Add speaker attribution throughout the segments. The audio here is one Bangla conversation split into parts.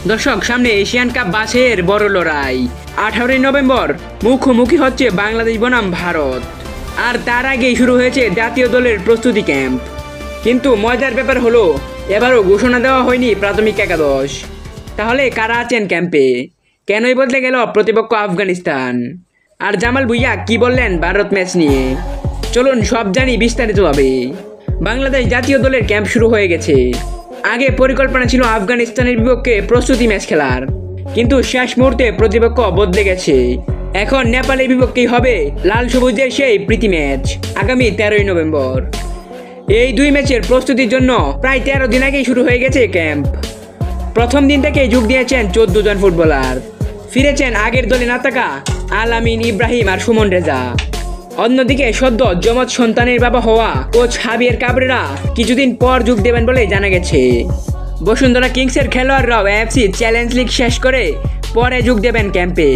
Speaker 1: দর্শক, সামনে এশিয়ান কাপ বাছাইয়ের বড় লড়াই। 18 নভেম্বর মুখোমুখি হচ্ছে বাংলাদেশ বনাম ভারত। আর তার আগেই শুরু হয়েছে জাতীয় দলের প্রস্তুতি ক্যাম্প। কিন্তু মজার ব্যাপার হলো, এবারও ঘোষণা দেওয়া হয়নি প্রাথমিক একাদশ। তাহলে কারা আছেন ক্যাম্পে? কেনই বদলে গেল প্রতিপক্ষ আফগানিস্তান? আর জামাল ভুঁইয়া কি বললেন ভারত ম্যাচ নিয়ে? চলুন সব জানি বিস্তারিতভাবে। বাংলাদেশ জাতীয় দলের ক্যাম্প শুরু হয়ে গেছে। আগে পরিকল্পনা ছিল আফগানিস্তানের বিপক্ষে প্রস্তুতি ম্যাচ খেলার, কিন্তু শেষ মুহূর্তে প্রতিপক্ষ বদলে গেছে। এখন নেপালের বিপক্ষেই হবে লাল সবুজের সেই প্রীতি ম্যাচ আগামী 13 নভেম্বর। এই দুই ম্যাচের প্রস্তুতির জন্য প্রায় 13 দিন আগেই শুরু হয়ে গেছে ক্যাম্প। প্রথম দিন থেকে যোগ দিয়েছেন 14 জন ফুটবলার। ফিরেছেন আগের দলে না থাকা আল আমিন, ইব্রাহিম আর সুমন রেজা। অন্যদিকে সদ্য যমজ সন্তানের বাবা হওয়া কোচ হাবিয়ার কাবরেরা কিছুদিন পর যোগ দেবেন বলে জানা গেছে। বসুন্ধরা কিংসের খেলোয়াড়রাও এএফসি চ্যালেঞ্জ লিগ শেষ করে পরে যোগ দেবেন ক্যাম্পে।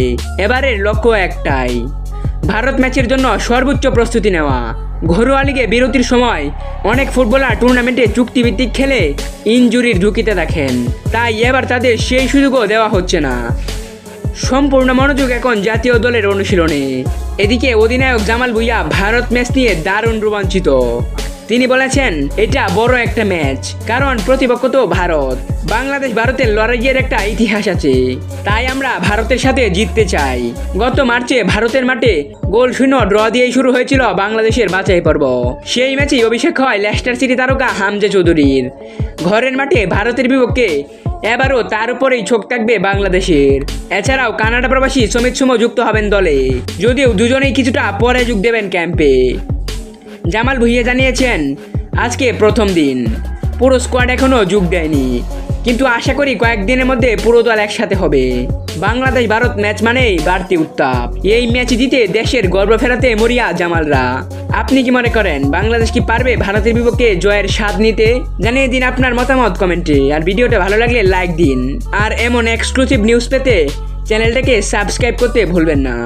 Speaker 1: এবারের লক্ষ্য একটাই, ভারত ম্যাচের জন্য সর্বোচ্চ প্রস্তুতি নেওয়া। ঘরোয়া লিগে বিরতির সময় অনেক ফুটবলার টুর্নামেন্টে চুক্তিভিত্তিক খেলে ইনজুরির ঝুঁকিতে দেখেন, তাই এবার তাদের সেই সুযোগও দেওয়া হচ্ছে না। সম্পূর্ণ মনোযোগ এখন জাতীয় দলের অনুশীলনে। এদিকে অধিনায়ক জামাল ভুঁইয়া ভারত ম্যাচ নিয়ে দারুণ রোমাঞ্চিত। তিনি বলেছেন, এটা বড় একটা ম্যাচ, কারণ প্রতিপক্ষ তো ভারত। বাংলাদেশ ভারতের লড়াইয়ের একটা ইতিহাস আছে, তাই আমরা ভারতের সাথে জিততে চাই। গত মার্চে ভারতের মাঠে গোল শূন্য ড্র দিয়েই শুরু হয়েছিল বাংলাদেশের বাছাই পর্ব। সেই ম্যাচেই অভিষেক হয় লেস্টার সিটি তারকা হামজা চৌধুরীর। ঘরের মাঠে ভারতের বিপক্ষে এবারও তার উপরেই ছোক থাকবে বাংলাদেশের। এছাড়াও কানাডা প্রবাসী সমিত সুমো যুক্ত হবেন দলে, যদিও দুজনেই কিছুটা পরে যোগ দেবেন ক্যাম্পে। জামাল ভুঁইয়া জানিয়েছেন, আজকে প্রথম দিন, পুরো স্কোয়াড এখনও যোগ দেয়নি, কিন্তু আশা করি কয়েকদিনের মধ্যে পুরো দল একসাথে হবে। বাংলাদেশ ভারত ম্যাচ মানেই বাড়তি উত্তাপ। এই ম্যাচ জিতে দেশের গর্ব ফেরাতে মরিয়া জামালরা। আপনি কি মনে করেন, বাংলাদেশ কি পারবে ভারতের বিপক্ষে জয়ের স্বাদ নিতে? জানিয়ে দিন আপনার মতামত কমেন্টে। আর ভিডিওটা ভালো লাগলে লাইক দিন। আর এমন এক্সক্লুসিভ নিউজ পেতে চ্যানেলটাকে সাবস্ক্রাইব করতে ভুলবেন না।